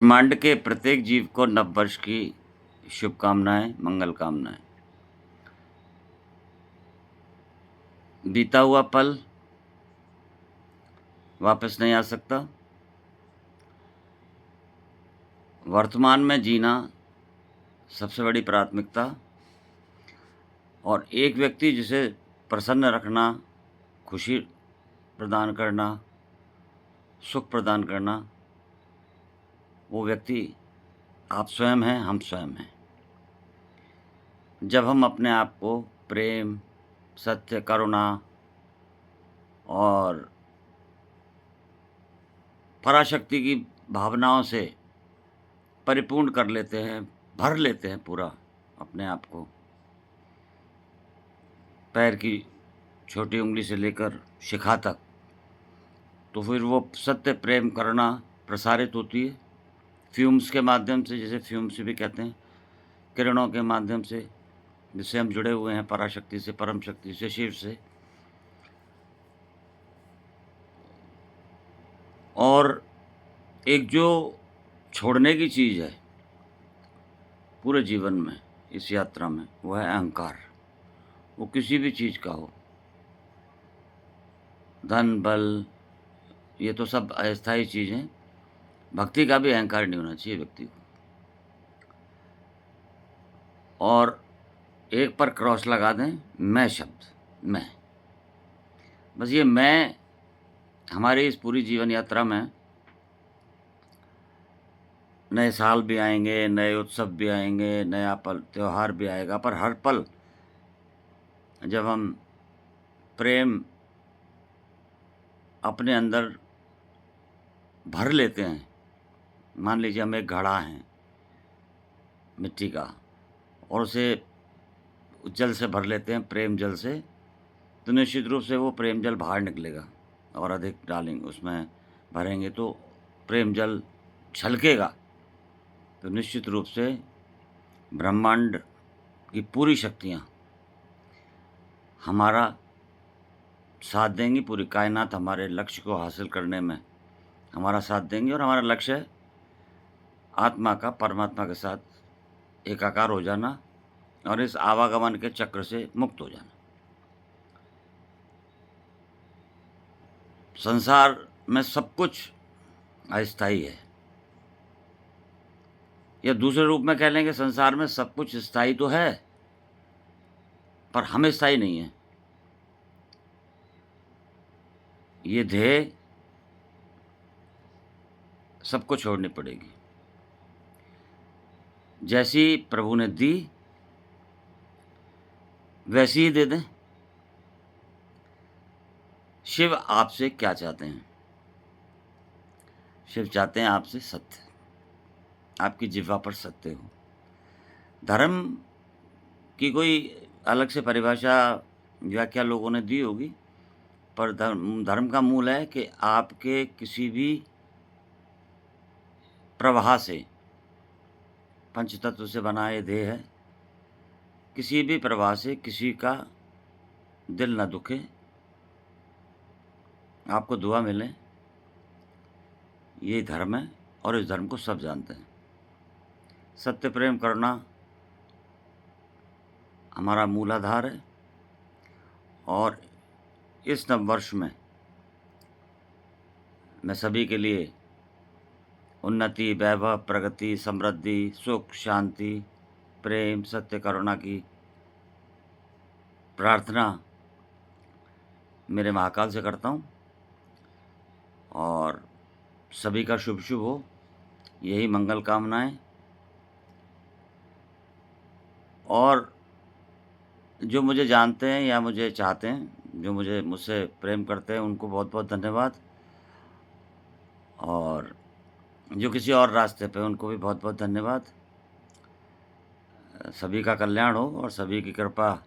ब्रह्मांड के प्रत्येक जीव को नववर्ष की शुभकामनाएं, मंगल कामनाएं। बीता हुआ पल वापस नहीं आ सकता। वर्तमान में जीना सबसे बड़ी प्राथमिकता, और एक व्यक्ति जिसे प्रसन्न रखना, खुशी प्रदान करना, सुख प्रदान करना, वो व्यक्ति आप स्वयं हैं, हम स्वयं हैं। जब हम अपने आप को प्रेम, सत्य, करुणा और पराशक्ति की भावनाओं से परिपूर्ण कर लेते हैं, भर लेते हैं पूरा अपने आप को, पैर की छोटी उंगली से लेकर शिखा तक, तो फिर वो सत्य, प्रेम, करुणा प्रसारित होती है फ्यूम्स के माध्यम से, जिसे फ्यूम्स भी कहते हैं, किरणों के माध्यम से, जिससे हम जुड़े हुए हैं पराशक्ति से, परम शक्ति से, शिव से। और एक जो छोड़ने की चीज़ है पूरे जीवन में, इस यात्रा में, वो है अहंकार। वो किसी भी चीज़ का हो, धन, बल, ये तो सब अस्थायी चीज़ें। भक्ति का भी अहंकार नहीं होना चाहिए व्यक्ति को। और एक पर क्रॉस लगा दें, मैं शब्द, मैं। बस ये मैं हमारी इस पूरी जीवन यात्रा में, नए साल भी आएंगे, नए उत्सव भी आएंगे, नया पल त्यौहार भी आएगा, पर हर पल जब हम प्रेम अपने अंदर भर लेते हैं, मान लीजिए हम एक घड़ा हैं मिट्टी का, और उसे जल से भर लेते हैं, प्रेम जल से, तो निश्चित रूप से वो प्रेम जल बाहर निकलेगा। और अधिक डालेंगे उसमें, भरेंगे तो प्रेम जल छलकेगा, तो निश्चित रूप से ब्रह्मांड की पूरी शक्तियाँ हमारा साथ देंगी, पूरी कायनात हमारे लक्ष्य को हासिल करने में हमारा साथ देंगी। और हमारा लक्ष्य है आत्मा का परमात्मा के साथ एकाकार हो जाना और इस आवागमन के चक्र से मुक्त हो जाना। संसार में सब कुछ अस्थायी है, या दूसरे रूप में कह लेंगे, संसार में सब कुछ स्थायी तो है, पर हम स्थायी नहीं है। ये देह सबको छोड़नी पड़ेगी। जैसी प्रभु ने दी वैसी ही दे दें। शिव आपसे क्या चाहते हैं? शिव चाहते हैं आपसे सत्य, आपकी जिह्वा पर सत्य हो। धर्म की कोई अलग से परिभाषा, व्याख्या लोगों ने दी होगी, पर धर्म का मूल है कि आपके किसी भी प्रवाह से, पंच तत्व से बना ये देह है, किसी भी प्रवाह से किसी का दिल न दुखे, आपको दुआ मिले, ये धर्म है। और इस धर्म को सब जानते हैं। सत्य, प्रेम, करुणा हमारा मूलाधार है। और इस नववर्ष में मैं सभी के लिए उन्नति, वैभव, प्रगति, समृद्धि, सुख, शांति, प्रेम, सत्य, करुणा की प्रार्थना मेरे महाकाल से करता हूँ। और सभी का शुभ शुभ हो, यही मंगल कामनाएं। और जो मुझे जानते हैं या मुझे चाहते हैं, जो मुझसे प्रेम करते हैं, उनको बहुत बहुत धन्यवाद। और जो किसी और रास्ते पे, उनको भी बहुत बहुत धन्यवाद। सभी का कल्याण हो और सभी की कृपा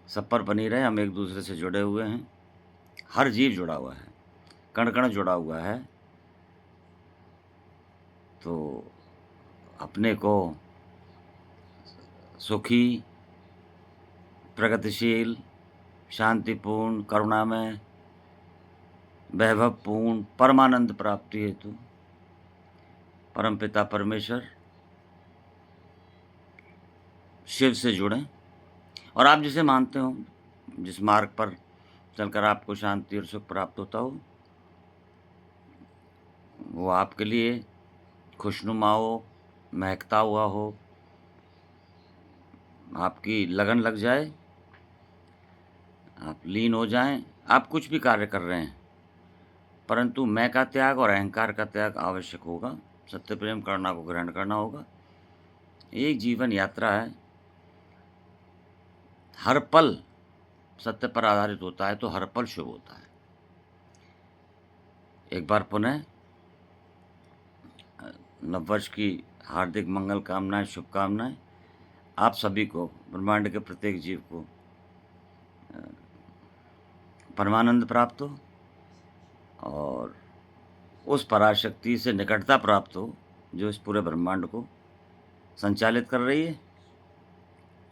सब पर बनी रहे। हम एक दूसरे से जुड़े हुए हैं, हर जीव जुड़ा हुआ है, कण कण जुड़ा हुआ है। तो अपने को सुखी, प्रगतिशील, शांतिपूर्ण, करुणामय, वैभवपूर्ण, परमानंद प्राप्ति हेतु परमपिता परमेश्वर, शिव से जुड़ें और आप जिसे मानते हो, जिस मार्ग पर चलकर आपको शांति और सुख प्राप्त होता हो, वो आपके लिए खुशनुमा हो, महकता हुआ हो, आपकी लगन लग जाए, आप लीन हो जाएँ, आप कुछ भी कार्य कर रहे हैं, परंतु मैं का त्याग और अहंकार का त्याग आवश्यक होगा, सत्य प्रेम करुणा को ग्रहण करना होगा। एक जीवन यात्रा है, हर पल सत्य पर आधारित होता है तो हर पल शुभ होता है। एक बार पुनः नववर्ष की हार्दिक मंगल कामनाएं, शुभकामनाएं आप सभी को, ब्रह्मांड के प्रत्येक जीव को परमानंद प्राप्त हो और उस पराशक्ति से निकटता प्राप्त हो जो इस पूरे ब्रह्मांड को संचालित कर रही है।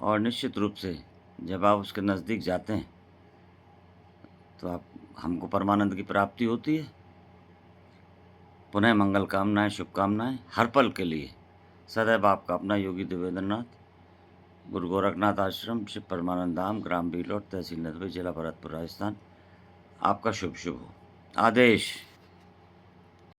और निश्चित रूप से जब आप उसके नज़दीक जाते हैं तो हमको परमानंद की प्राप्ति होती है। पुनः मंगल कामनाएं, शुभकामनाएं हर पल के लिए। सदैव आपका अपना योगी देवेंद्रनाथ, गुरु गोरखनाथ आश्रम, शिव परमानंद धाम, ग्राम बीलोट, तहसील नदबई, जिला भरतपुर, राजस्थान। आपका शुभ शुभ हो। आदेश।